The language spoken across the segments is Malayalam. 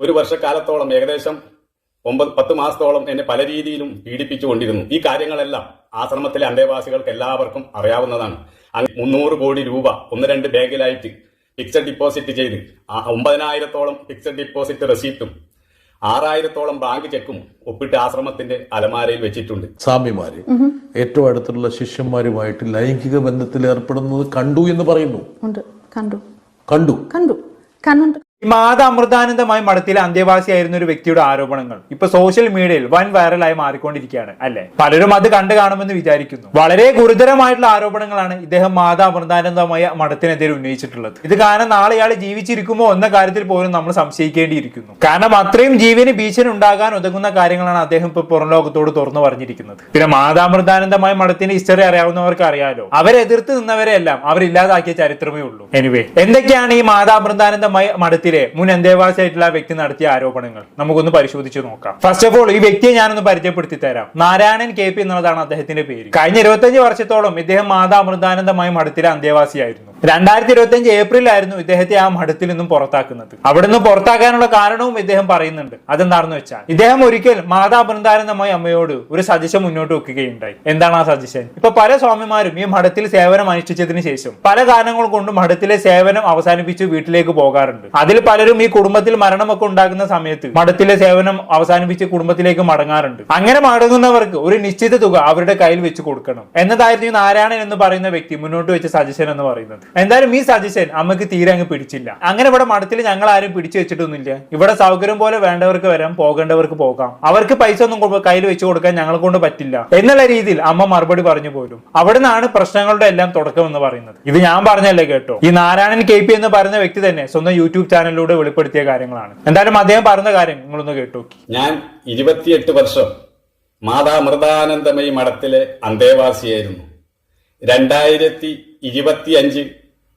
ഒരു വർഷക്കാലത്തോളം ഏകദേശം 9-10 മാസത്തോളം എന്നെ പല രീതിയിലും പീഡിപ്പിച്ചുകൊണ്ടിരുന്നു. ഈ കാര്യങ്ങളെല്ലാം ആശ്രമത്തിലെ അന്തേവാസികൾക്ക് എല്ലാവർക്കും അറിയാവുന്നതാണ്. 300 കോടി രൂപ 1-2 ബാങ്കിലായിട്ട് ഫിക്സഡ് ഡിപ്പോസിറ്റ് ചെയ്ത് 9,000-ഓളം ഫിക്സഡ് ഡിപ്പോസിറ്റ് റെസീപ്റ്റും 6,000-ഓളം ബാങ്ക് ചെക്കും ഒപ്പിട്ട് ആശ്രമത്തിന്റെ അലമാരയിൽ വെച്ചിട്ടുണ്ട്. സ്വാമിമാര് ഏറ്റവും അടുത്തുള്ള ശിഷ്യന്മാരുമായിട്ട് ലൈംഗിക ബന്ധത്തിൽ ഏർപ്പെടുന്നത് കണ്ടു എന്ന് പറയുന്നു. കണ്ടു. മാതാ അമൃതാനന്ദമായി മഠത്തിലെ അന്തേവാസിയായിരുന്ന ഒരു വ്യക്തിയുടെ ആരോപണങ്ങൾ ഇപ്പൊ സോഷ്യൽ മീഡിയയിൽ വൻ വൈറലായി മാറിക്കൊണ്ടിരിക്കുകയാണ് അല്ലെ. പലരും അത് കണ്ടു കാണുമെന്ന് വിചാരിക്കുന്നു. വളരെ ഗുരുതരമായിട്ടുള്ള ആരോപണങ്ങളാണ് ഇദ്ദേഹം മാതാ അമൃതാനന്ദമായ മഠത്തിനെതിരെ ഉന്നയിച്ചിട്ടുള്ളത്. ഇത് കാരണം നാളെ ഇയാൾ ജീവിച്ചിരിക്കുമോ എന്ന കാര്യത്തിൽ പോലും നമ്മൾ സംശയിക്കേണ്ടിയിരിക്കുന്നു. കാരണം അത്രയും ജീവന് ഭീഷണി ഉണ്ടാകാൻ ഉതകുന്ന കാര്യങ്ങളാണ് അദ്ദേഹം ഇപ്പൊ പുറം ലോകത്തോട് തുറന്നു പറഞ്ഞിരിക്കുന്നത്. പിന്നെ മാതാ അമൃതാനന്ദമായ മഠത്തിന്റെ ഹിസ്റ്ററി അറിയാവുന്നവർക്ക് അറിയാലോ, അവരെ എതിർത്ത് നിന്നവരെല്ലാം അവരില്ലാതാക്കിയ ചരിത്രമേ ഉള്ളൂ. എനിവേ, എന്തൊക്കെയാണ് ഈ മാതാ അമൃതാനന്ദമായ മഠത്തിലെ മുൻ അന്തേവാസിയായിട്ടുള്ള വ്യക്തി നടത്തിയ ആരോപണങ്ങൾ നമുക്കൊന്ന് പരിശോധിച്ച് നോക്കാം. ഫസ്റ്റ് ഓഫ് ഓൾ ഈ വ്യക്തിയെ ഞാനൊന്ന് പരിചയപ്പെടുത്തി തരാം. നാരായണൻ KP എന്നുള്ളതാണ് അദ്ദേഹത്തിന്റെ പേര്. കഴിഞ്ഞ 25 വർഷത്തോളം ഇദ്ദേഹം മാതാ അമൃതാനന്ദമായി മഠത്തിലെ അന്തേവാസിയായിരുന്നു. 2025 ഏപ്രിലായിരുന്നു ഇദ്ദേഹത്തെ ആ മഠത്തിൽ നിന്നും പുറത്താക്കുന്നത്. അവിടെ നിന്ന് പുറത്താക്കാനുള്ള കാരണവും ഇദ്ദേഹം പറയുന്നുണ്ട്. അതെന്താണെന്ന് വെച്ചാൽ ഇദ്ദേഹം ഒരിക്കൽ മാതാ അമൃതാനന്ദമായി അമ്മയോട് ഒരു സജഷൻ മുന്നോട്ട് വെക്കുകയുണ്ടായി. എന്താണ് ആ സജഷൻ? ഇപ്പൊ പല സ്വാമിമാരും ഈ മഠത്തിൽ സേവനം അനുഷ്ഠിച്ചതിന് ശേഷം പല കാരണങ്ങൾ കൊണ്ട് മഠത്തിലെ സേവനം അവസാനിപ്പിച്ച് വീട്ടിലേക്ക് പോകാറുണ്ട്. അതിൽ പലരും ഈ കുടുംബത്തിൽ മരണമൊക്കെ ഉണ്ടാകുന്ന സമയത്ത് മഠത്തിലെ സേവനം അവസാനിപ്പിച്ച് കുടുംബത്തിലേക്ക് മടങ്ങാറുണ്ട്. അങ്ങനെ മടങ്ങുന്നവർക്ക് ഒരു നിശ്ചിത തുക അവരുടെ കയ്യിൽ വെച്ച് കൊടുക്കണം എന്നതായിരുന്നു നാരായണൻ എന്ന് പറയുന്ന വ്യക്തി മുന്നോട്ട് വെച്ച സജഷൻ എന്ന് പറയുന്നത്. എന്തായാലും ഈ സജഷൻ അമ്മക്ക് തീരെ അങ്ങ് പിടിച്ചില്ല. അങ്ങനെ ഇവിടെ മഠത്തിൽ ഞങ്ങൾ ആരും പിടിച്ചു വെച്ചിട്ടൊന്നുമില്ല. ഇവിടെ സൗകര്യം പോലെ വേണ്ടവർക്ക് വരാം, പോകേണ്ടവർക്ക് പോകാം. അവർക്ക് പൈസ ഒന്നും കയ്യിൽ വെച്ച് കൊടുക്കാൻ ഞങ്ങളെ കൊണ്ട് പറ്റില്ല എന്നുള്ള രീതിയിൽ അമ്മ മറുപടി പറഞ്ഞു പോലും. അവിടെ നിന്നാണ് പ്രശ്നങ്ങളുടെ എല്ലാം തുടക്കം എന്ന് പറയുന്നത്. ഇത് ഞാൻ പറഞ്ഞല്ലേ കേട്ടോ. ഈ നാരായണൻ KP എന്ന് പറയുന്ന വ്യക്തി തന്നെ സ്വന്തം യൂട്യൂബ് ചാനലിലൂടെ വെളിപ്പെടുത്തിയ കാര്യങ്ങളാണ്. എന്തായാലും അദ്ദേഹം പറഞ്ഞ കാര്യം നിങ്ങളൊന്ന് കേട്ടു. ഞാൻ 28 വർഷം മാതാ അമൃതാനന്ദമയി മഠത്തിലെ അന്തേവാസിയായിരുന്നു. 2025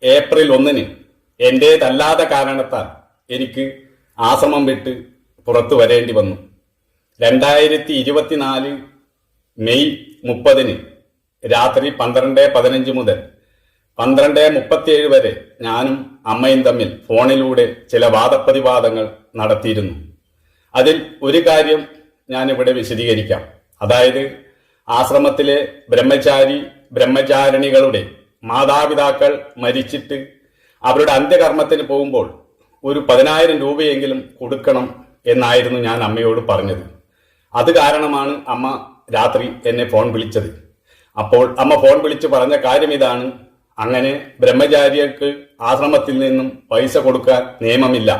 ഏപ്രിൽ 1 എന്റേതല്ലാത്ത കാരണത്താൽ എനിക്ക് ആശ്രമം വിട്ട് പുറത്തു വരേണ്ടി വന്നു. 2024 മെയ് 30 രാത്രി 12:15 മുതൽ 12:37 വരെ ഞാനും അമ്മയും തമ്മിൽ ഫോണിലൂടെ ചില വാദപ്രതിവാദങ്ങൾ നടത്തിയിരുന്നു. അതിൽ ഒരു കാര്യം ഞാനിവിടെ വിശദീകരിക്കാം. അതായത് ആശ്രമത്തിലെ ബ്രഹ്മചാരിണികളുടെ മാതാപിതാക്കൾ മരിച്ചിട്ട് അവരുടെ അന്ത്യകർമ്മത്തിന് പോകുമ്പോൾ ഒരു 10,000 രൂപയെങ്കിലും കൊടുക്കണം എന്നായിരുന്നു ഞാൻ അമ്മയോട് പറഞ്ഞത്. അത് കാരണമാണ് അമ്മ രാത്രി എന്നെ ഫോൺ വിളിച്ചത്. അപ്പോൾ അമ്മ ഫോൺ വിളിച്ച് പറഞ്ഞ കാര്യം ഇതാണ്: അങ്ങനെ ബ്രഹ്മചാരികൾക്ക് ആശ്രമത്തിൽ നിന്നും പൈസ കൊടുക്കാൻ നിയമമില്ല.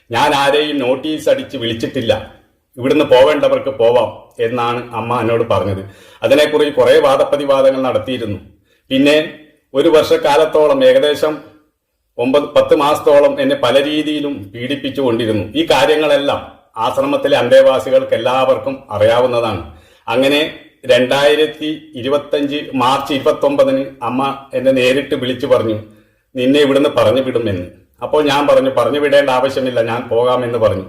ഞാൻ ആരെയും നോട്ടീസ് അടിച്ച് വിളിച്ചിട്ടില്ല. ഇവിടുന്ന് പോവേണ്ടവർക്ക് പോവാം എന്നാണ് അമ്മ എന്നോട് പറഞ്ഞത്. അതിനെക്കുറിച്ച് കുറെ വാദപ്രതിവാദങ്ങൾ നടത്തിയിരുന്നു. പിന്നെ ഒരു വർഷക്കാലത്തോളം ഏകദേശം 9-10 മാസത്തോളം എന്നെ പല രീതിയിലും പീഡിപ്പിച്ചുകൊണ്ടിരുന്നു. ഈ കാര്യങ്ങളെല്ലാം ആശ്രമത്തിലെ അന്തേവാസികൾക്ക് എല്ലാവർക്കും അറിയാവുന്നതാണ്. അങ്ങനെ 2025 മാർച്ച് 29 അമ്മ എന്നെ നേരിട്ട് വിളിച്ചു പറഞ്ഞു, നിന്നെ ഇവിടുന്ന് പറഞ്ഞു വിടുമെന്ന്. അപ്പോൾ ഞാൻ പറഞ്ഞു വിടേണ്ട ആവശ്യമില്ല, ഞാൻ പോകാമെന്ന് പറഞ്ഞു.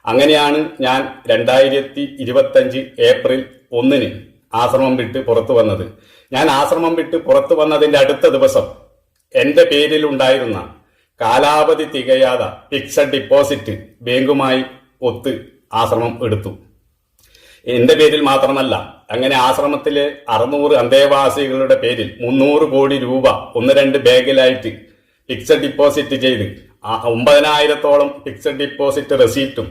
അങ്ങനെയാണ് ഞാൻ 2025 ഏപ്രിൽ 1 ആശ്രമം വിട്ട് പുറത്തു വന്നത്. ഞാൻ ആശ്രമം വിട്ട് പുറത്തു വന്നതിന്റെ അടുത്ത ദിവസം എന്റെ പേരിൽ ഉണ്ടായിരുന്ന കാലാവധി തികയാതെ ഫിക്സഡ് ഡിപ്പോസിറ്റ് ബാങ്കുമായി ഒത്ത് ആശ്രമം എടുത്തു. എന്റെ പേരിൽ മാത്രമല്ല, അങ്ങനെ ആശ്രമത്തിലെ 600 അന്തേവാസികളുടെ പേരിൽ 300 കോടി രൂപ 1-2 ബാങ്കിലായിട്ട് ഫിക്സഡ് ഡിപ്പോസിറ്റ് ചെയ്ത് 9,000-ഓളം ഫിക്സഡ് ഡിപ്പോസിറ്റ് റെസീപ്റ്റും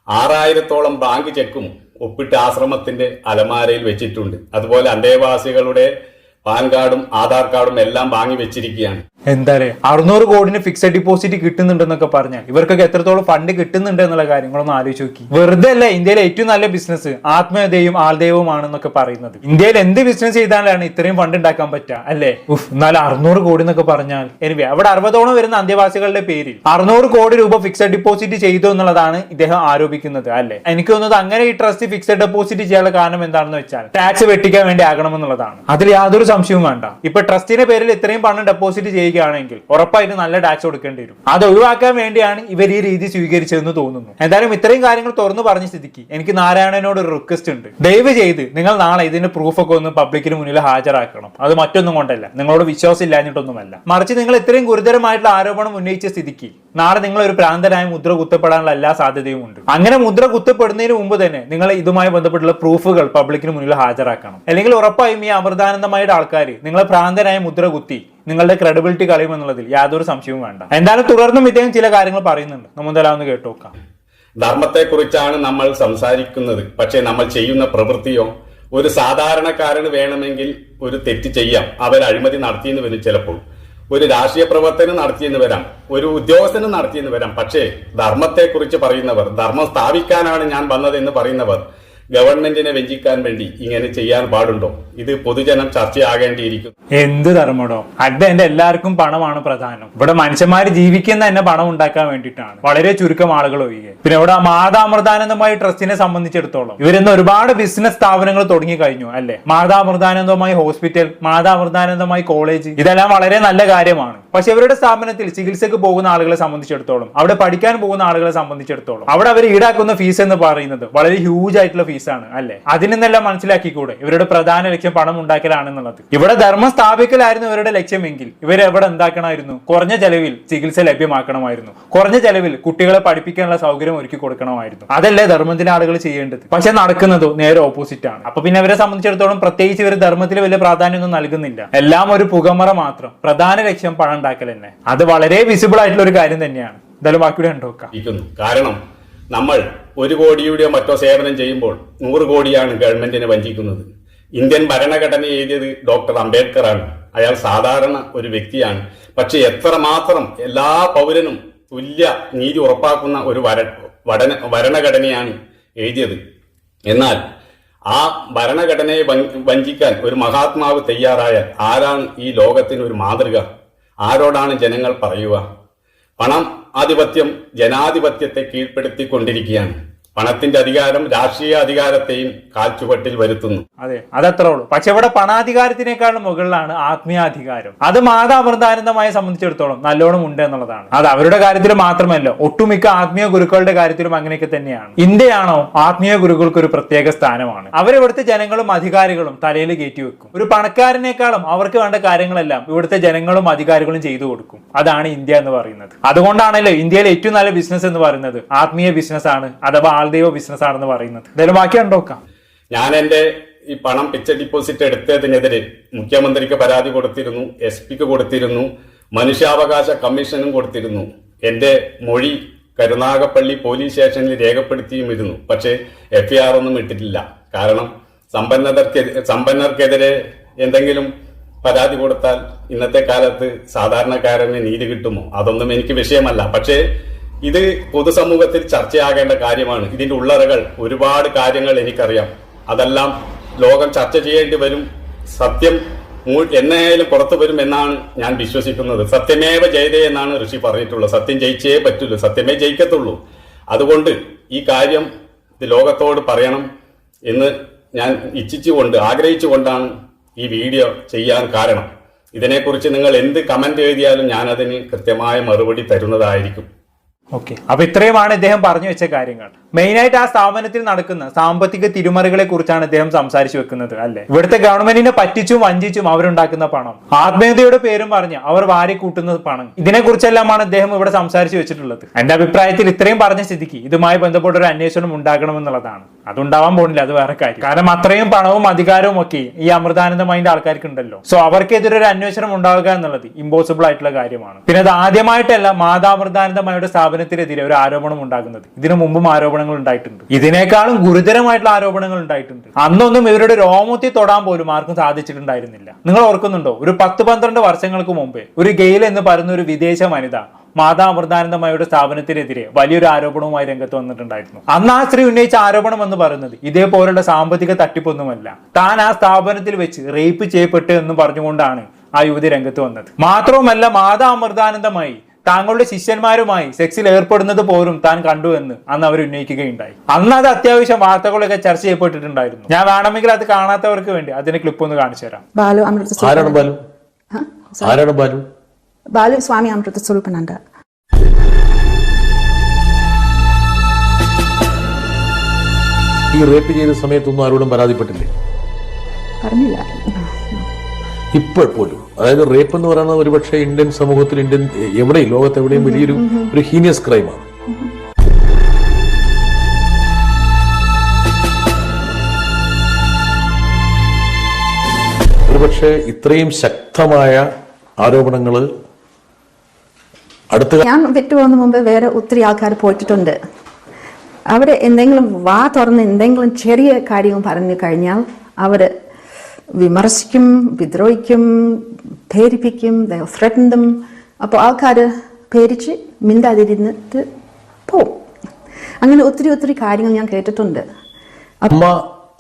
6,000-ഓളം ബാങ്ക് ചെക്കും ഒപ്പിട്ട് ആശ്രമത്തിന്റെ അലമാരയിൽ വെച്ചിട്ടുണ്ട്. അതുപോലെ അന്തേവാസികളുടെ പാൻ കാർഡും ആധാർ കാർഡും എല്ലാം വാങ്ങി വെച്ചിരിക്കുകയാണ്. എന്താ 600 കോടിന് ഫിക്സഡ് ഡിപ്പോസിറ്റ് കിട്ടുന്നുണ്ടെന്നൊക്കെ പറഞ്ഞാൽ ഇവർക്കൊക്കെ എത്രത്തോളം ഫണ്ട് കിട്ടുന്നുണ്ട് എന്നുള്ള കാര്യങ്ങളൊന്ന് ആലോചിച്ച് നോക്കി. വെറുതെ അല്ല ഇന്ത്യയിലെ ഏറ്റവും നല്ല ബിസിനസ് ആത്മീയതയും ആൾദൈവമാണെന്നൊക്കെ പറയുന്നത്. ഇന്ത്യയിൽ എന്ത് ബിസിനസ് ചെയ്താലാണ് ഇത്രയും ഫണ്ട് ഉണ്ടാക്കാൻ പറ്റുക അല്ലേ? എന്നാൽ 600 കോടി എന്നൊക്കെ പറഞ്ഞാൽ എനിവേ അവിടെ 60ഓളം വരുന്ന അന്തേവാസികളുടെ പേരിൽ 600 കോടി രൂപ ഫിക്സഡ് ഡിപ്പോസിറ്റ് ചെയ്തു എന്നുള്ളതാണ് ഇദ്ദേഹം ആരോപിക്കുന്നത് അല്ലെ. എനിക്ക് തോന്നുന്നത് അങ്ങനെ ഈ ട്രസ്റ്റ് ഫിക്സഡ് ഡെപ്പോസിറ്റ് ചെയ്യാനുള്ള കാരണം എന്താണെന്ന് വെച്ചാൽ ടാക്സ് വെട്ടിക്കാൻ വേണ്ടി ആകണമെന്നുള്ളതാണ്. അതിൽ യാതൊരു സംശയവും വേണ്ട. ഇപ്പൊ ട്രസ്റ്റിന്റെ പേരിൽ ഇത്രയും പണം ഡെപ്പോസിറ്റ് ചെയ്യുക വരികയാണെങ്കിൽ ഉറപ്പായിട്ടും നല്ല ടാക്സ് കൊടുക്കേണ്ടി വരും. അത് ഒഴിവാക്കാൻ വേണ്ടിയാണ് ഇവർ ഈ രീതി സ്വീകരിച്ചതെന്ന് തോന്നുന്നു. എന്തായാലും ഇത്രയും കാര്യങ്ങൾ തുറന്നു പറഞ്ഞ സ്ഥിതിക്ക് എനിക്ക് നാരായണനോട് ഒരു റിക്വസ്റ്റ് ഉണ്ട്. ദയവ് ചെയ്ത് നിങ്ങൾ നാളെ ഇതിന്റെ പ്രൂഫൊക്കെ ഒന്ന് പബ്ലിക്കിന് മുന്നിൽ ഹാജരാക്കണം. അത് മറ്റൊന്നും കൊണ്ടല്ല, നിങ്ങളോട് വിശ്വാസം ഇല്ലാഞ്ഞിട്ടൊന്നുമല്ല, മറിച്ച് നിങ്ങൾ ഇത്രയും ഗുരുതരമായിട്ടുള്ള ആരോപണം ഉന്നയിച്ച സ്ഥിതിക്ക് നാളെ നിങ്ങൾ ഒരു പ്രാന്തനായ മുദ്ര കുത്തപ്പെടാനുള്ള എല്ലാ സാധ്യതയും ഉണ്ട്. അങ്ങനെ മുദ്ര കുത്തപ്പെടുന്നതിന് മുമ്പ് തന്നെ നിങ്ങൾ ഇതുമായി ബന്ധപ്പെട്ടുള്ള പ്രൂഫുകൾ പബ്ലിക്കിന് മുന്നിൽ ഹാജരാക്കണം. അല്ലെങ്കിൽ ഉറപ്പായും ഈ അമൃതാനന്ദമായിട്ട് ആൾക്കാർ നിങ്ങളെ പ്രാന്തനായ മുദ്ര കുത്തി നിങ്ങളുടെ ക്രെഡിബിലിറ്റി കളയുമെന്നുള്ളതിൽ യാതൊരു സംശയവും വേണ്ട. എന്തായാലും തുടർന്നും ഇദ്ദേഹം ചില കാര്യങ്ങൾ പറയുന്നുണ്ട്. നമ്മളെല്ലാം ഒന്ന് കേട്ടു നോക്കാം. ധർമ്മത്തെക്കുറിച്ചാണ് നമ്മൾ സംസാരിക്കുന്നത്, പക്ഷെ നമ്മൾ ചെയ്യുന്ന പ്രവൃത്തിയോ ഒരു സാധാരണക്കാരന് വേണമെങ്കിൽ ഒരു തെറ്റ് ചെയ്യാം. അവർ അഴിമതി നടത്തിയെന്ന് വരും, ചിലപ്പോൾ ഒരു രാഷ്ട്രീയ പ്രവർത്തനം നടത്തിയെന്ന് വരാം, ഒരു ഉദ്യോഗസ്ഥനും നടത്തിയെന്ന് വരാം. പക്ഷേ ധർമ്മത്തെക്കുറിച്ച് പറയുന്നവർ, ധർമ്മം സ്ഥാപിക്കാനാണ് ഞാൻ വന്നതെന്ന് പറയുന്നവർ ഗവൺമെന്റിനെ വഞ്ചിക്കാൻ വേണ്ടി ഇങ്ങനെ ചെയ്യാൻ പാടുണ്ടോ? ഇത് പൊതുജനം ചർച്ചയാകേണ്ടിയിരിക്കും. എന്ത് ധർമ്മടോ? എന്റെ എല്ലാവർക്കും പണമാണ് പ്രധാനം. ഇവിടെ മനുഷ്യന്മാര് ജീവിക്കുന്ന തന്നെ പണം ഉണ്ടാക്കാൻ വേണ്ടിയിട്ടാണ്, വളരെ ചുരുക്കം ആളുകൾ ഒഴികെ. പിന്നെ ഇവിടെ മാതാമൃതാനന്ദമായി ട്രസ്റ്റിനെ സംബന്ധിച്ചിടത്തോളം ഇവരിന്ന് ഒരുപാട് ബിസിനസ് സ്ഥാപനങ്ങൾ തുടങ്ങി കഴിഞ്ഞു അല്ലെ. മാതാമൃതാനന്ദമായി ഹോസ്പിറ്റൽ, മാതാമൃതാനന്ദമായി കോളേജ്, ഇതെല്ലാം വളരെ നല്ല കാര്യമാണ്. പക്ഷെ ഇവരുടെ സ്ഥാപനത്തിൽ ചികിത്സക്ക് പോകുന്ന ആളുകളെ സംബന്ധിച്ചിടത്തോളം, അവിടെ പഠിക്കാൻ പോകുന്ന ആളുകളെ സംബന്ധിച്ചിടത്തോളം അവിടെ അവർ ഈടാക്കുന്ന ഫീസ് എന്ന് പറയുന്നത് വളരെ ഹ്യൂജ് ആയിട്ടുള്ള ഫീസാണ് അല്ലെ. അതിൽ നിന്നെല്ലാം മനസ്സിലാക്കിക്കൂടെ ഇവരുടെ പ്രധാന ലക്ഷ്യം പണം ഉണ്ടാക്കലാണെന്നുള്ളത്. ഇവിടെ ധർമ്മം സ്ഥാപിക്കലായിരുന്നു ഇവരുടെ ലക്ഷ്യമെങ്കിൽ ഇവരെവിടെ എന്താക്കണമായിരുന്നു? കുറഞ്ഞ ചെലവിൽ ചികിത്സ ലഭ്യമാക്കണമായിരുന്നു, കുറഞ്ഞ ചെലവിൽ കുട്ടികളെ പഠിപ്പിക്കാനുള്ള സൗകര്യം ഒരുക്കി കൊടുക്കണമായിരുന്നു. അതല്ലേ ധർമ്മത്തിന്റെ ആളുകൾ ചെയ്യേണ്ടത്. പക്ഷെ നടക്കുന്നതോ നേരെ ഓപ്പോസിറ്റ് ആണ്. അപ്പൊ പിന്നെ ഇവരെ സംബന്ധിച്ചിടത്തോളം പ്രത്യേകിച്ച് ഇവർ ധർമ്മത്തിൽ വലിയ പ്രാധാന്യമൊന്നും നൽകുന്നില്ല. എല്ലാം ഒരു പുകമറ മാത്രം. പ്രധാന ലക്ഷ്യം പണം ഉണ്ടാക്കൽ തന്നെ. അത് വളരെ വിസിബിൾ ആയിട്ടുള്ള ഒരു കാര്യം തന്നെയാണ്. എന്തായാലും ബാക്കിയുടെ കണ്ടുനോക്കാം. കാരണം നമ്മൾ 1 കോടിയുടെ മറ്റോ സേവനം ചെയ്യുമ്പോൾ 100 കോടിയാണ് ഗവൺമെന്റിനെ വഞ്ചിക്കുന്നത്. ഇന്ത്യൻ ഭരണഘടന എഴുതിയത് ഡോക്ടർ അംബേദ്കർ ആണ്. അയാൾ സാധാരണ ഒരു വ്യക്തിയാണ്. പക്ഷെ എത്രമാത്രം എല്ലാ പൗരനും തുല്യ നീതി ഉറപ്പാക്കുന്ന ഒരു ഭരണഘടനയാണ് എഴുതിയത്. എന്നാൽ ആ ഭരണഘടനയെ വഞ്ചിക്കാൻ ഒരു മഹാത്മാവ് തയ്യാറായാൽ ആരാണ് ഈ ലോകത്തിന് ഒരു മാതൃക? ആരോടാണ് ജനങ്ങൾ പറയുക? പണം ആധിപത്യം ജനാധിപത്യത്തെ കീഴ്പ്പെടുത്തിക്കൊണ്ടിരിക്കുകയാണ്. പണത്തിന്റെ അധികാരം രാഷ്ട്രീയ അധികാരത്തെയും കാൽച്ചുവട്ടിൽ വരുത്തുന്നു. അതെ, അതത്രേ ഉള്ളൂ. പക്ഷെ ഇവിടെ പണാധികാരത്തിനേക്കാളും മുകളിലാണ് ആത്മീയാധികാരം. അത് മാതാമൃതാനന്ദമായി സംബന്ധിച്ചിടത്തോളം നല്ലോണം ഉണ്ട് എന്നുള്ളതാണ്. അത് അവരുടെ കാര്യത്തിൽ മാത്രമല്ല, ഒട്ടുമിക്ക ആത്മീയ ഗുരുക്കളുടെ കാര്യത്തിലും അങ്ങനെയൊക്കെ തന്നെയാണ്. ഇന്ത്യയാണോ ആത്മീയ ഗുരുക്കൾക്ക് ഒരു പ്രത്യേക സ്ഥാനമാണ്. അവരിവിടുത്തെ ജനങ്ങളും അധികാരികളും തലയിൽ കയറ്റി വെക്കും. ഒരു പണക്കാരനേക്കാളും അവർക്ക് വേണ്ട കാര്യങ്ങളെല്ലാം ഇവിടുത്തെ ജനങ്ങളും അധികാരികളും ചെയ്തു കൊടുക്കും. അതാണ് ഇന്ത്യ എന്ന് പറയുന്നത്. അതുകൊണ്ടാണല്ലോ ഇന്ത്യയിലെ ഏറ്റവും നല്ല ബിസിനസ് എന്ന് പറയുന്നത് ആത്മീയ ബിസിനസ് ആണ്, അഥവാ ആൾദൈവ ബിസിനസ് ആണെന്ന് പറയുന്നത്. എന്തായാലും ബാക്കി കണ്ടോക്കാം. ഞാൻ എന്റെ ഈ പണം ഫിക്സഡ് ഡിപ്പോസിറ്റ് എടുത്തതിനെതിരെ മുഖ്യമന്ത്രിക്ക് പരാതി കൊടുത്തിരുന്നു, SP-ക്ക് കൊടുത്തിരുന്നു, മനുഷ്യാവകാശ കമ്മീഷനും കൊടുത്തിരുന്നു. എന്റെ മൊഴി കരുനാഗപ്പള്ളി പോലീസ് സ്റ്റേഷനിൽ രേഖപ്പെടുത്തിയുമിരുന്നു. പക്ഷേ FIR ഒന്നും ഇട്ടിട്ടില്ല. കാരണം സമ്പന്നർക്കെതിരെ എന്തെങ്കിലും പരാതി കൊടുത്താൽ ഇന്നത്തെ കാലത്ത് സാധാരണക്കാരന് നീതി കിട്ടുമോ? അതൊന്നും എനിക്ക് വിഷയമല്ല. പക്ഷേ ഇത് പൊതുസമൂഹത്തിൽ ചർച്ചയാകേണ്ട കാര്യമാണ്. ഇതിന്റെ ഉള്ളറകൾ ഒരുപാട് കാര്യങ്ങൾ എനിക്കറിയാം. അതെല്ലാം ലോകം ചർച്ച ചെയ്യേണ്ടി വരും. സത്യം എന്നായാലും പുറത്തു വരും എന്നാണ് ഞാൻ വിശ്വസിക്കുന്നത്. സത്യമേവ ജയതേ എന്നാണ് ഋഷി പറഞ്ഞിട്ടുള്ളത്. സത്യം ജയിച്ചേ പറ്റുള്ളൂ, സത്യമേ ജയിക്കത്തുള്ളൂ. അതുകൊണ്ട് ഈ കാര്യം ഇത് ലോകത്തോട് പറയണം എന്ന് ഞാൻ ആഗ്രഹിച്ചുകൊണ്ടാണ് ഈ വീഡിയോ ചെയ്യാൻ കാരണം. ഇതിനെക്കുറിച്ച് നിങ്ങൾ എന്ത് കമന്റ് എഴുതിയാലും ഞാൻ അതിന് കൃത്യമായ മറുപടി തരുന്നതായിരിക്കും. ഓക്കെ, അപ്പൊ ഇത്രയുമാണ് ഇദ്ദേഹം പറഞ്ഞു വെച്ച കാര്യങ്ങൾ. മെയിനായിട്ട് ആ സ്ഥാപനത്തിൽ നടക്കുന്ന സാമ്പത്തിക തിരിമറികളെ കുറിച്ചാണ് ഇദ്ദേഹം സംസാരിച്ചു വെക്കുന്നത് അല്ലെ. ഇവിടുത്തെ ഗവൺമെന്റിനെ പറ്റിച്ചും വഞ്ചിച്ചും അവരുണ്ടാക്കുന്ന പണം, ആത്മീയതയുടെ പേരും പറഞ്ഞ് അവർ വാരിക്കൂട്ടുന്ന പണം, ഇതിനെ കുറിച്ചെല്ലാമാണ് ഇദ്ദേഹം ഇവിടെ സംസാരിച്ചു വെച്ചിട്ടുള്ളത്. എന്റെ അഭിപ്രായത്തിൽ ഇത്രയും പറഞ്ഞ സ്ഥിതിക്ക് ഇതുമായി ബന്ധപ്പെട്ട ഒരു അന്വേഷണം ഉണ്ടാകണമെന്നുള്ളതാണ്. അതുണ്ടാവാൻ പോകുന്നില്ല, അത് വേറെ കാര്യം. കാരണം അത്രയും പണവും അധികാരവും ഒക്കെ ഈ അമൃതാനന്ദമയിന്റെ ആൾക്കാർക്ക് ഉണ്ടല്ലോ. സോ അവർക്കെതിരെ ഒരു അന്വേഷണം ഉണ്ടാവുക എന്നുള്ളത് ഇമ്പോസിബിൾ ആയിട്ടുള്ള കാര്യമാണ്. പിന്നെ അത് ആദ്യമായിട്ടല്ല മാതാമൃതാനന്ദമയുടെ സ്ഥാപനത്തിനെതിരെ ഒരു ആരോപണം ഉണ്ടാകുന്നത്. ഇതിനു മുമ്പും ആരോപണങ്ങൾ ഉണ്ടായിട്ടുണ്ട്. ഇതിനേക്കാളും ഗുരുതരമായിട്ടുള്ള ആരോപണങ്ങൾ ഉണ്ടായിട്ടുണ്ട്. അന്നൊന്നും ഇവരുടെ രോമത്തിൽ തൊടാൻ പോലും ആർക്കും സാധിച്ചിട്ടുണ്ടായിരുന്നില്ല. നിങ്ങൾ ഓർക്കുന്നുണ്ടോ? ഒരു 10-12 വർഷങ്ങൾക്ക് മുമ്പേ ഒരു ഗെയിൽ എന്ന് പറയുന്ന ഒരു വിദേശ വനിത മാതാമൃതാനന്ദമയുടെ സ്ഥാപനത്തിനെതിരെ വലിയൊരു ആരോപണവുമായി രംഗത്ത് വന്നിട്ടുണ്ടായിരുന്നു. അന്ന് ആ സ്ത്രീ ഉന്നയിച്ച ആരോപണം എന്ന് പറയുന്നത് ഇതേപോലുള്ള സാമ്പത്തിക തട്ടിപ്പൊന്നുമല്ല, താൻ ആ സ്ഥാപനത്തിൽ വെച്ച് റേപ്പ് ചെയ്യപ്പെട്ടു എന്ന് പറഞ്ഞുകൊണ്ടാണ് ആ യുവതി രംഗത്ത് വന്നത്. മാത്രവുമല്ല മാതാമൃതാനന്ദമായി താങ്കളുടെ ശിഷ്യന്മാരുമായി സെക്സിൽ ഏർപ്പെടുന്നത് പോലും താൻ കണ്ടു എന്ന് അന്ന് അവർ ഉന്നയിക്കുകയുണ്ടായി. അന്ന് അത് അത്യാവശ്യം വാർത്തകളൊക്കെ ചർച്ച ചെയ്യപ്പെട്ടിട്ടുണ്ടായിരുന്നു. ഞാൻ വേണമെങ്കിൽ അത് കാണാത്തവർക്ക് വേണ്ടി അതിന്റെ ക്ലിപ്പ് ഒന്ന് കാണിച്ചു തരാം. ബാലു സ്വാമി അമൃത സ്വരൂപനന്ദ. ഈ റേപ്പ് ചെയ്ത സമയത്തൊന്നും ആരോടും പരാതിപ്പെട്ടില്ലേ? പറഞ്ഞില്ല. ഇപ്പോൾ പോലും, അതായത് റേപ്പ് എന്ന് പറയുന്നത് ഒരുപക്ഷെ ഇന്ത്യൻ സമൂഹത്തിൽ, എവിടെയും, ലോകത്ത് എവിടെയും വലിയൊരു ഹീനിയസ് ക്രൈമാണ്. ഒരുപക്ഷെ ഇത്രയും ശക്തമായ ആരോപണങ്ങൾ ഞാൻ വിട്ടുപോകുന്ന മുമ്പ് വേറെ ഒത്തിരി ആൾക്കാർ പോയിട്ടുണ്ട്. അവിടെ എന്തെങ്കിലും വാ തുറന്ന് എന്തെങ്കിലും ചെറിയ കാര്യം പറഞ്ഞു കഴിഞ്ഞാൽ അവർ വിമർശിക്കും, വിദ്രോഹിക്കും, പേരിപ്പിക്കും, ത്രെറ്റൻ. അപ്പോൾ ആൾക്കാർ പേരിച്ച് മിണ്ടാതിരുന്നിട്ട് പോവും. അങ്ങനെ ഒത്തിരി ഒത്തിരി കാര്യങ്ങൾ ഞാൻ കേട്ടിട്ടുണ്ട്.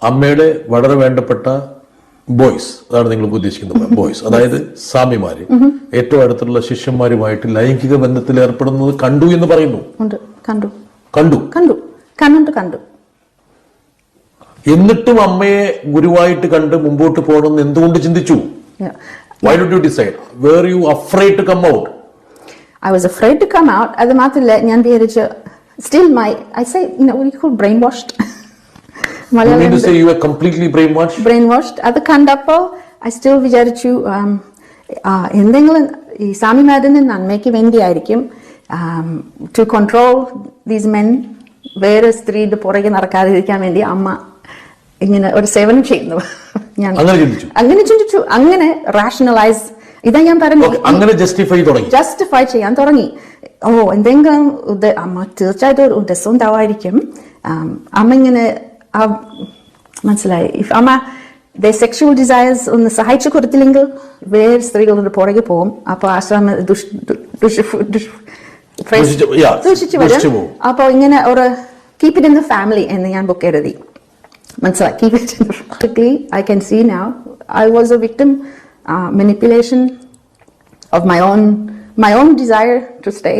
അമ്മയുടെ വളരെ വേണ്ടപ്പെട്ട ബോയ്സ്, അതാണ് നിങ്ങൾ ഉദ്ദേശിക്കുന്നത് ബോയ്സ്, അതായത് സ്വാമിമാര് ഏറ്റവും അടുത്തുള്ള ശിഷ്യന്മാരുമായിട്ട് ലൈംഗിക ബന്ധത്തിൽ ഏർപ്പെടുന്നത് കണ്ടു എന്ന് പറയുന്നു. കണ്ടു കണ്ടു കണ്ടു കണ്ടു കണ്ടു എന്നിട്ടും അമ്മയെ ഗുരുവായിട്ട് കണ്ട് മുമ്പോട്ട് പോകണമെന്ന് എന്തുകൊണ്ട് ചിന്തിച്ചു? Why did you decide? Were you afraid to come out? I was afraid to come out. അത് മാത്രമല്ല, ഞാൻ വിചാരിച്ചു still I say, we call brainwashed. You mean to say you were completely brainwashed? അത് കണ്ടപ്പോൾ I still വിചാരിച്ചു എന്തെങ്കിലും ഈ സ്വാമിമാരിൽ നന്മയ്ക്ക് വേണ്ടിയായിരിക്കും, to control these men, വേറെ സ്ത്രീയുടെ പുറകെ നടക്കാതിരിക്കാൻ വേണ്ടി അമ്മ ഇങ്ങനെ ഒരു സേവനം ചെയ്യുന്നു. ഞാൻ അങ്ങനെ ചിന്തിച്ചു, അങ്ങനെ റാഷണലൈസ്, ഇതാ ഞാൻ പറഞ്ഞത്, അങ്ങനെ ജസ്റ്റിഫൈ ചെയ്യാൻ തുടങ്ങി. എന്തെങ്കിലും അമ്മ തീർച്ചയായിട്ടും ഒരു ഉദ്ദേശം ഉണ്ടാവായിരിക്കും. അമ്മ ഇങ്ങനെ മനസ്സിലായി, അമ്മ സെക്ഷുവൽ ഡിസയേഴ്സ് ഒന്ന് സഹായിച്ചു കൊടുത്തില്ലെങ്കിൽ വേറെ സ്ത്രീകളുടെ പുറകെ പോകും. അപ്പൊ ആശ്രമ ദൂഷിച്ചു വരും. അപ്പൊ ഇങ്ങനെ ഒരു keep it in the family എന്ന് ഞാൻ ബുക്ക് എഴുതി. മനസ്സിലായി, keep it in the family. I can see now I was a victim, manipulation of my own desire to stay,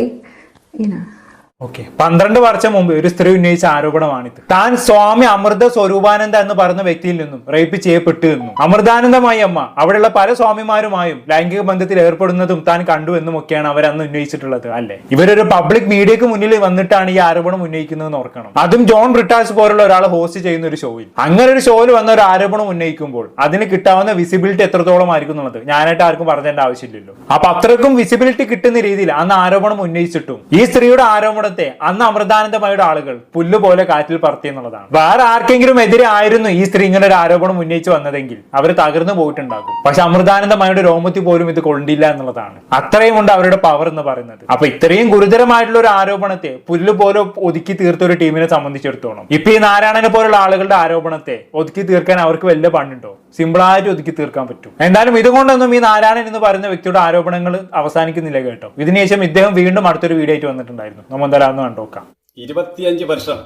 okay, 12 വർഷം മുമ്പ് ഒരു സ്ത്രീ ഉന്നയിച്ച ആരോപണമാണിത്. താൻ സ്വാമി അമൃത സ്വരൂപാനന്ദ എന്ന് പറയുന്ന വ്യക്തിയിൽ നിന്നും റേപ്പ് ചെയ്യപ്പെട്ടു എന്നും അമൃതാനന്ദമായി അമ്മ അവിടെയുള്ള പല സ്വാമിമാരുമായും ലൈംഗിക ബന്ധത്തിൽ ഏർപ്പെടുന്നതും താൻ കണ്ടു എന്നും ഒക്കെയാണ് അവർ അന്ന് ഉന്നയിച്ചിട്ടുള്ളത്, അല്ലെ? ഇവരൊരു പബ്ലിക് മീഡിയക്ക് മുന്നിൽ വന്നിട്ടാണ് ഈ ആരോപണം ഉന്നയിക്കുന്നതെന്ന് ഓർക്കണം. അതും ജോൺ ബ്രിട്ടാസ് പോലുള്ള ഒരാൾ ഹോസ്റ്റ് ചെയ്യുന്ന ഒരു ഷോയിൽ. അങ്ങനെ ഒരു ഷോയിൽ വന്ന ഒരു ആരോപണം ഉന്നയിക്കുമ്പോൾ അതിന് കിട്ടാവുന്ന വിസിബിലിറ്റി എത്രത്തോളം ആയിരിക്കും എന്നുള്ളത് ഞാനായിട്ട് ആർക്കും പറഞ്ഞേണ്ട ആവശ്യമില്ലല്ലോ. അപ്പൊ അത്രക്കും വിസിബിലിറ്റി കിട്ടുന്ന രീതിയിൽ അന്ന് ആരോപണം ഉന്നയിച്ചിട്ടും ഈ സ്ത്രീയുടെ ആരോപണം അന്ന് അമൃതാനന്ദമയുടെ ആളുകൾ പുല്ലുപോലെ കാറ്റിൽ പറത്തി എന്നുള്ളതാണ്. വേറെ ആർക്കെങ്കിലും എതിരെ ആയിരുന്നു ഈ സ്ത്രീ ഇങ്ങനെ ഒരു ആരോപണം ഉന്നയിച്ചു വന്നതെങ്കിൽ അവർ തകർന്നു പോയിട്ടുണ്ടാകും. പക്ഷെ അമൃതാനന്ദമയുടെ രോമത്തിൽ പോലും ഇത് കൊണ്ടില്ല എന്നുള്ളതാണ്. അത്രയും ഉണ്ട് അവരുടെ പവർ എന്ന് പറയുന്നത്. അപ്പൊ ഇത്രയും ഗുരുതരമായിട്ടുള്ള ഒരു ആരോപണത്തെ പുല്ലുപോലെ ഒതുക്കി തീർത്ത ഒരു ടീമിനെ സംബന്ധിച്ചിടത്തോളം ഇപ്പൊ ഈ നാരായണനെ പോലുള്ള ആളുകളുടെ ആരോപണത്തെ ഒതുക്കി തീർക്കാൻ അവർക്ക് വലിയ പണ്ടുണ്ടോ? സിമ്പിളായിട്ട് ഒതുക്കി തീർക്കാൻ പറ്റും. എന്തായാലും ഇതുകൊണ്ടൊന്നും ഈ നാരായണൻ എന്ന് പറയുന്ന വ്യക്തിയുടെ ആരോപണങ്ങൾ അവസാനിക്കുന്നില്ല കേട്ടോ. ഇതിനുശേഷം ഇദ്ദേഹം വീണ്ടും അടുത്തൊരു വീഡിയോ ആയിട്ട് വന്നിട്ടുണ്ടായിരുന്നു. നമ്മൾ എന്തായാലും കണ്ടോക്കാം. 25 വർഷം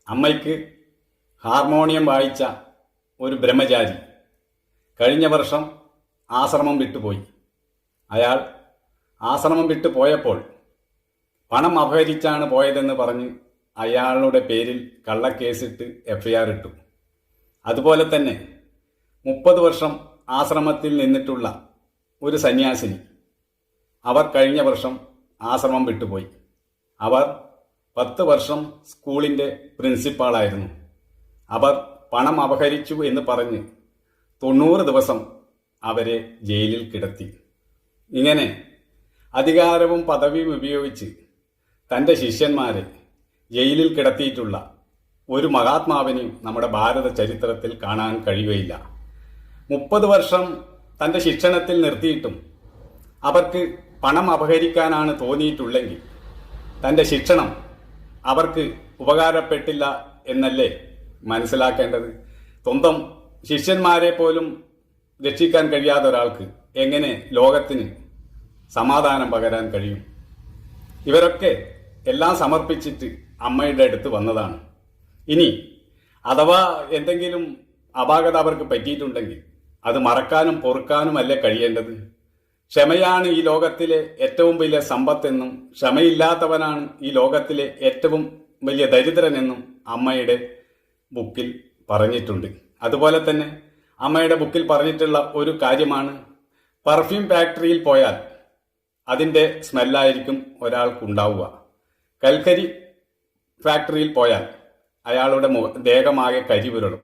അമ്മയ്ക്ക് ഹാർമോണിയം വായിച്ച ഒരു ബ്രഹ്മചാരി കഴിഞ്ഞ വർഷം ആശ്രമം വിട്ടുപോയി. അയാൾ ആശ്രമം വിട്ടു പോയപ്പോൾ പണം അപഹരിച്ചാണ് പോയതെന്ന് പറഞ്ഞ് അയാളുടെ പേരിൽ കള്ളക്കേസിട്ട് FIR ഇട്ടു. അതുപോലെ തന്നെ 30 വർഷം ആശ്രമത്തിൽ നിന്നിട്ടുള്ള ഒരു സന്യാസിനി, അവർ കഴിഞ്ഞ വർഷം ആശ്രമം വിട്ടുപോയി. അവർ 10 വർഷം സ്കൂളിൻ്റെ പ്രിൻസിപ്പാളായിരുന്നു. അവർ പണം അപഹരിച്ചു എന്ന് പറഞ്ഞ് 90 ദിവസം അവരെ ജയിലിൽ കിടത്തി. ഇങ്ങനെ അധികാരവും പദവിയും ഉപയോഗിച്ച് തൻ്റെ ശിഷ്യന്മാരെ ജയിലിൽ കിടത്തിയിട്ടുള്ള ഒരു മഹാത്മാവിനെയും നമ്മുടെ ഭാരത ചരിത്രത്തിൽ കാണാൻ കഴിയുകയില്ല. 30 വർഷം തൻ്റെ ശിക്ഷണത്തിൽ നിർത്തിയിട്ടും അവർക്ക് പണം അപഹരിക്കാനാണ് തോന്നിയിട്ടുള്ളെങ്കിൽ തൻ്റെ ശിക്ഷണം അവർക്ക് ഉപകാരപ്പെട്ടില്ല എന്നല്ലേ മനസ്സിലാക്കേണ്ടത്? സ്വന്തം ശിഷ്യന്മാരെ പോലും രക്ഷിക്കാൻ കഴിയാത്ത ഒരാൾക്ക് എങ്ങനെ ലോകത്തിന് സമാധാനം പകരാൻ കഴിയും? ഇവരൊക്കെ എല്ലാം സമർപ്പിച്ചിട്ട് അമ്മയുടെ അടുത്ത് വന്നതാണ്. ഇനി അഥവാ എന്തെങ്കിലും അപാകത അവർക്ക് പറ്റിയിട്ടുണ്ടെങ്കിൽ അത് മറക്കാനും പൊറുക്കാനും അല്ലേ കഴിയേണ്ടത്? ക്ഷമയാണ് ഈ ലോകത്തിലെ ഏറ്റവും വലിയ സമ്പത്തെന്നും ക്ഷമയില്ലാത്തവനാണ് ഈ ലോകത്തിലെ ഏറ്റവും വലിയ ദരിദ്രനെന്നും അമ്മയുടെ ബുക്കിൽ പറഞ്ഞിട്ടുണ്ട്. അതുപോലെ തന്നെ അമ്മയുടെ ബുക്കിൽ പറഞ്ഞിട്ടുള്ള ഒരു കാര്യമാണ്, പെർഫ്യൂം ഫാക്ടറിയിൽ പോയാൽ അതിൻ്റെ സ്മെല്ലായിരിക്കും ഒരാൾക്കുണ്ടാവുക. കൽക്കരി ഫാക്ടറിയിൽ പോയാൽ അയാളുടെ ദേഹമാകെ കരി പുരളും.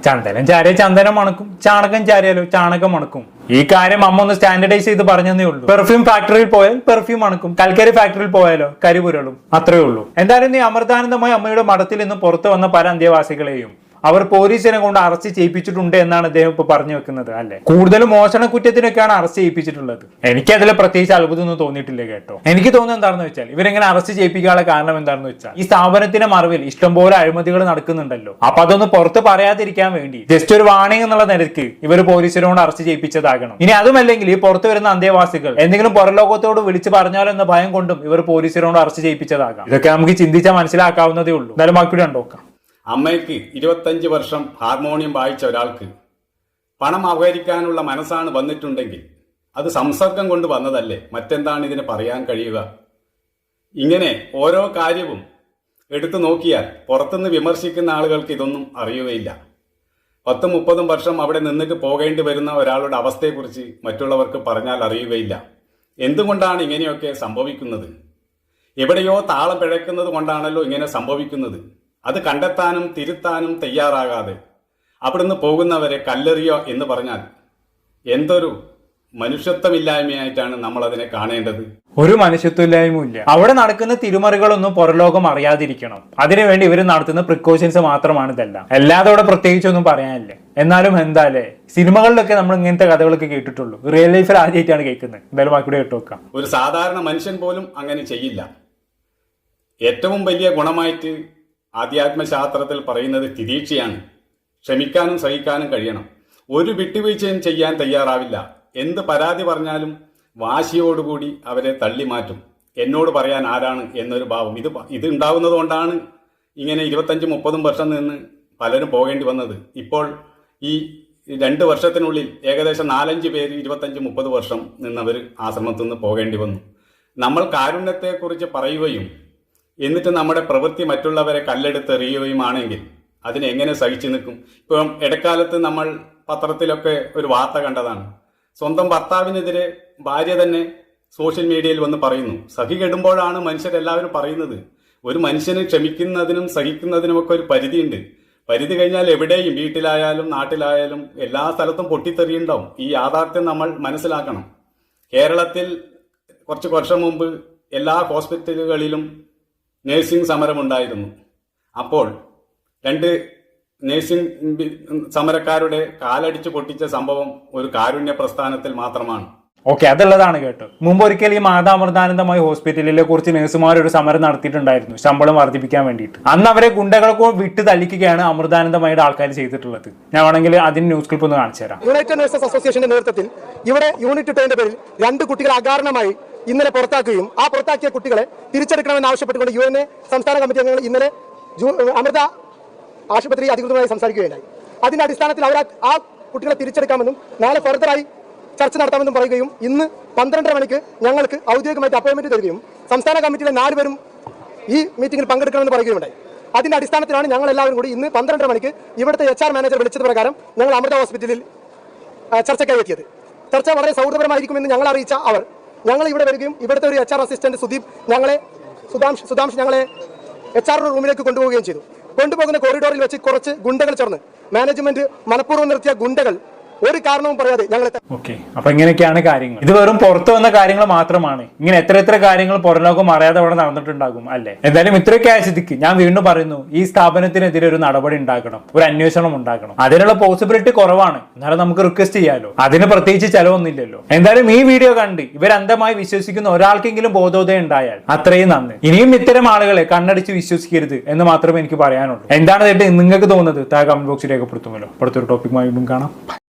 ചന്ദനം ചാരിയ ചന്ദനം മണക്കും, ചാണകം ചാരിയാലോ ചാണകം മണക്കും. ഈ കാര്യം അമ്മ ഒന്ന് സ്റ്റാൻഡർഡൈസ് ചെയ്ത് പറഞ്ഞതേ ഉള്ളൂ. പെർഫ്യൂം ഫാക്ടറിയിൽ പോയാൽ പെർഫ്യൂം മണക്കും, കൽക്കരി ഫാക്ടറിയിൽ പോയാലോ കരിപുരളും. അത്രേ ഉള്ളൂ. എന്തായാലും ഈ അമൃതാനന്ദമായി അമ്മയുടെ മഠത്തിൽ നിന്ന് പുറത്തു വന്ന പല അന്തേവാസികളെയും അവർ പോലീസിനെ കൊണ്ട് അറസ്റ്റ് ചെയ്യിപ്പിച്ചിട്ടുണ്ട് എന്നാണ് അദ്ദേഹം ഇപ്പൊ പറഞ്ഞു വെക്കുന്നത്, അല്ലെ? കൂടുതലും മോഷണ കുറ്റത്തിനൊക്കെയാണ് അറസ്റ്റ് ചെയ്യിപ്പിച്ചിട്ടുള്ളത്. എനിക്ക് അതിൽ പ്രത്യേകിച്ച് അത്ഭുതമൊന്നും തോന്നിയിട്ടില്ല കേട്ടോ. എനിക്ക് തോന്നുന്നത് എന്താണെന്ന് വെച്ചാൽ ഇവരെങ്ങനെ അറസ്റ്റ് ചെയ്യിപ്പിക്കാനുള്ള കാരണം എന്താണെന്ന് വെച്ചാൽ ഈ സ്ഥാപനത്തിന്റെ മറവിൽ ഇഷ്ടംപോലെ അഴിമതികൾ നടക്കുന്നുണ്ടല്ലോ. അപ്പൊ അതൊന്ന് പുറത്ത് പറയാതിരിക്കാൻ വേണ്ടി ജസ്റ്റ് ഒരു വാണിംഗ് എന്നുള്ള നിലയ്ക്ക് ഇവർ പോലീസിനോട് അറസ്റ്റ് ചെയ്യിപ്പിച്ചതാകണം. ഇനി അതുമല്ലെങ്കിൽ ഈ പുറത്തു വരുന്ന അന്തേവാസികൾ എന്തെങ്കിലും പുറലോകത്തോട് വിളിച്ചു പറഞ്ഞാലോ എന്ന ഭയം കൊണ്ടും ഇവർ പോലീസിനോട് അറസ്റ്റ് ചെയ്യിപ്പിച്ചതാകാം. ഇതൊക്കെ നമുക്ക് ചിന്തിച്ചാൽ മനസ്സിലാക്കാവുന്നതേ ഉള്ളൂ. എന്തായാലും ബാക്കി കണ്ടോക്കാം. അമ്മയ്ക്ക് 25 വർഷം ഹാർമോണിയം വായിച്ച ഒരാൾക്ക് പണം അപഹരിക്കാനുള്ള മനസ്സാണ് വന്നിട്ടുണ്ടെങ്കിൽ അത് സംസർഗം കൊണ്ട് വന്നതല്ലേ, മറ്റെന്താണ് ഇതിന് പറയാൻ കഴിയുക? ഇങ്ങനെ ഓരോ കാര്യവും എടുത്തു നോക്കിയാൽ പുറത്തുനിന്ന് വിമർശിക്കുന്ന ആളുകൾക്ക് ഇതൊന്നും അറിയുകയില്ല. 10-30 വർഷം അവിടെ നിന്നിട്ട് പോകേണ്ടി വരുന്ന ഒരാളുടെ അവസ്ഥയെക്കുറിച്ച് മറ്റുള്ളവർക്ക് പറഞ്ഞാൽ അറിയുകയില്ല. എന്തുകൊണ്ടാണ് ഇങ്ങനെയൊക്കെ സംഭവിക്കുന്നത്? എവിടെയോ താളം പിഴക്കുന്നത് കൊണ്ടാണല്ലോ ഇങ്ങനെ സംഭവിക്കുന്നത്. അത് കണ്ടെത്താനും തിരുത്താനും തയ്യാറാകാതെ അവിടുന്ന് പോകുന്നവരെ കല്ലെറിയോ എന്ന് പറഞ്ഞാൽ എന്തൊരു മനുഷ്യത്വമില്ലായ്മയായിട്ടാണ് നമ്മൾ അതിനെ കാണേണ്ടത്. ഒരു മനുഷ്യത്വമില്ലായ്മയില്ല. അവിടെ നടക്കുന്ന തിരുമറികളൊന്നും പുറലോകം അറിയാതിരിക്കണം. അതിനുവേണ്ടി ഇവർ നടത്തുന്ന പ്രിക്കോഷൻസ് മാത്രമാണ് ഇതെല്ലാം. അല്ലാതെ അവിടെ പ്രത്യേകിച്ചൊന്നും പറയാനില്ല. എന്നാലും എന്തായാലേ സിനിമകളിലൊക്കെ നമ്മൾ ഇങ്ങനത്തെ കഥകളൊക്കെ കേട്ടിട്ടുള്ളൂ. റിയൽ ലൈഫിൽ ആദ്യമായിട്ടാണ് കേൾക്കുന്നത്. എന്തായാലും ബാക്കി കേട്ടു നോക്കാം. ഒരു സാധാരണ മനുഷ്യൻ പോലും അങ്ങനെ ചെയ്യില്ല. ഏറ്റവും വലിയ ഗുണമായിട്ട് ആധ്യാത്മശാസ്ത്രത്തിൽ പറയുന്നത് തിരീക്ഷയാണ്. ക്ഷമിക്കാനും സഹിക്കാനും കഴിയണം. ഒരു വിട്ടുവീഴ്ചയും ചെയ്യാൻ തയ്യാറാവില്ല. എന്ത് പരാതി പറഞ്ഞാലും വാശിയോടുകൂടി അവരെ തള്ളിമാറ്റും. എന്നോട് പറയാൻ ആരാണ് എന്നൊരു ഭാവം. ഇത് ഉണ്ടാവുന്നത് കൊണ്ടാണ് ഇങ്ങനെ 25-30 വർഷം നിന്ന് പലരും പോകേണ്ടി വന്നത്. ഇപ്പോൾ ഈ 2 വർഷത്തിനുള്ളിൽ ഏകദേശം 4-5 പേര് 25-30 വർഷം നിന്നവർ ആശ്രമത്തിൽ നിന്ന് പോകേണ്ടി വന്നു. നമ്മൾ കാരുണ്യത്തെക്കുറിച്ച് പറയുകയും എന്നിട്ട് നമ്മുടെ പ്രവൃത്തി മറ്റുള്ളവരെ കല്ലെടുത്തെറിയുകയുമാണെങ്കിൽ അതിനെങ്ങനെ സഹിച്ചു നിൽക്കും? ഇപ്പം ഇടക്കാലത്ത് നമ്മൾ പത്രത്തിലൊക്കെ ഒരു വാർത്ത കണ്ടതാണ്. സ്വന്തം ഭർത്താവിനെതിരെ ഭാര്യ തന്നെ സോഷ്യൽ മീഡിയയിൽ വന്ന് പറയുന്നു. സഹി കെടുമ്പോഴാണ് മനുഷ്യരെല്ലാവരും പറയുന്നത്. ഒരു മനുഷ്യന് ക്ഷമിക്കുന്നതിനും സഹിക്കുന്നതിനുമൊക്കെ ഒരു പരിധിയുണ്ട്. പരിധി കഴിഞ്ഞാൽ എവിടെയും, വീട്ടിലായാലും നാട്ടിലായാലും എല്ലാ സ്ഥലത്തും പൊട്ടിത്തെറിയുണ്ടാവും. ഈ യാഥാർത്ഥ്യം നമ്മൾ മനസ്സിലാക്കണം. കേരളത്തിൽ കുറച്ച് വർഷം മുമ്പ് എല്ലാ ഹോസ്പിറ്റലുകളിലും നേഴ്സിംഗ് സമരമുണ്ടായിരുന്നു. അപ്പോൾ 2 നേഴ്സിംഗ് സമരക്കാരുടെ കാലടിച്ച് പൊട്ടിച്ച സംഭവം ഒരു കാരുണ്യ പ്രസ്ഥാനത്തിൽ മാത്രമാണ്. ഓക്കെ, അതുള്ളതാണ് കേട്ടോ. മുമ്പ് ഒരിക്കൽ ഈ മാതാമൃതാനന്ദമായി ഹോസ്പിറ്റലിലെ കുറച്ച് നഴ്സുമാർ ഒരു സമരം നടത്തിയിട്ടുണ്ടായിരുന്നു, ശമ്പളം വർദ്ധിപ്പിക്കാൻ വേണ്ടിയിട്ട്. അന്ന് അവരെ ഗുണ്ടകൾക്ക് വിട്ട് തല്ലിക്കുകയാണ് അമൃതാനന്ദമായിട്ട് ആൾക്കാർ ചെയ്തിട്ടുള്ളത്. ഞാൻ വേണമെങ്കിൽ അതിന് ന്യൂസ് ക്ലിപ്പ് ഒന്ന് കാണിച്ചു തരാം. യുണൈറ്റഡ് നഴ്സസ് അസോസിയേഷന്റെ നേതൃത്വത്തിൽ ഇവിടെ യൂണിറ്റ് ഇട്ടതിന്റെ പേരിൽ 2 കുട്ടികൾ അകാരണമായി ഇന്നലെ പുറത്താക്കുകയും ആ പുറത്താക്കിയ കുട്ടികളെ തിരിച്ചെടുക്കണമെന്ന് ആവശ്യപ്പെട്ടുകൊണ്ട് UNA സംസ്ഥാന കമ്മിറ്റി അംഗങ്ങൾ ഇന്നലെ അമൃത ആശുപത്രി അധികൃതരുമായി സംസാരിക്കുകയുണ്ടായി. അതിന്റെ അടിസ്ഥാനത്തിൽ അവർ ആ കുട്ടികളെ തിരിച്ചെടുക്കാമെന്നും നാളെ ഫർദറായി ചർച്ച നടത്താമെന്നും പറയുകയും ഇന്ന് 12:30 മണിക്ക് ഞങ്ങൾക്ക് ഔദ്യോഗികമായിട്ട് അപ്പോയിന്റ്മെന്റ് തരികയും സംസ്ഥാന കമ്മിറ്റിയിലെ 4 പേരും ഈ മീറ്റിംഗിൽ പങ്കെടുക്കണമെന്ന് പറയുകയുണ്ടായി. അതിന്റെ അടിസ്ഥാനത്തിലാണ് ഞങ്ങൾ എല്ലാവരും കൂടി ഇന്ന് 12:30 മണിക്ക് ഇവിടുത്തെ HR മാനേജർ വിളിച്ചത് പ്രകാരം ഞങ്ങൾ അമൃത ഹോസ്പിറ്റലിൽ ചർച്ചയ്ക്കായി എത്തിയത്. ചർച്ച വളരെ സൗഹൃദപരമായിരിക്കുമെന്ന് ഞങ്ങൾ അറിയിച്ച അവർ ഞങ്ങൾ ഇവിടെ വരികയും ഇവിടുത്തെ ഒരു HR അസിസ്റ്റന്റ് സുധാംഷ് ഞങ്ങളെ HR റൂമിലേക്ക് കൊണ്ടുപോവുകയും ചെയ്തു. കൊണ്ടുപോകുന്ന കോറിഡോറിൽ വെച്ച് കുറച്ച് ഗുണ്ടകൾ ചേർന്ന് മാനേജ്മെന്റ് മനഃപൂർവ്വം നിർത്തിയ ഗുണ്ടകൾ ഒരു കാരണവും പറയാതെ ഞങ്ങളെ. ഓക്കെ, അപ്പൊ ഇങ്ങനെയൊക്കെയാണ് കാര്യങ്ങൾ. ഇത് വെറും പുറത്തു വന്ന കാര്യങ്ങൾ മാത്രമാണ്. ഇങ്ങനെ എത്ര കാര്യങ്ങൾ പുറലോകം അറിയാതെ അവിടെ നടന്നിട്ടുണ്ടാകും, അല്ലെ? എന്തായാലും ഇത്രയൊക്കെ ആയ സ്ഥിതിക്ക് ഞാൻ വീണ്ടും പറയുന്നു, ഈ സ്ഥാപനത്തിനെതിരെ ഒരു നടപടി ഉണ്ടാക്കണം, ഒരു അന്വേഷണം ഉണ്ടാക്കണം. അതിനുള്ള പോസിബിലിറ്റി കുറവാണ്, എന്നാലും നമുക്ക് റിക്വസ്റ്റ് ചെയ്യാലോ. അതിന് പ്രത്യേകിച്ച് ചെലവൊന്നുമില്ലല്ലോ. എന്തായാലും ഈ വീഡിയോ കണ്ട് ഇവരന്ധമായി വിശ്വസിക്കുന്ന ഒരാൾക്കെങ്കിലും ബോധോദയം ഉണ്ടായാൽ അത്രയും നന്ദി. ഇനിയും ഇത്തരം ആളുകളെ കണ്ണടിച്ച് വിശ്വസിക്കരുത് എന്ന് മാത്രമേ എനിക്ക് പറയാനുള്ളൂ. എന്താണ് നിങ്ങൾക്ക് തോന്നുന്നത്? താഴെ കമന്റ് ബോക്സിൽ രേഖപ്പെടുത്തുമല്ലോ. അടുത്തൊരു ടോപ്പിക്കുമായി വീണ്ടും കാണാം.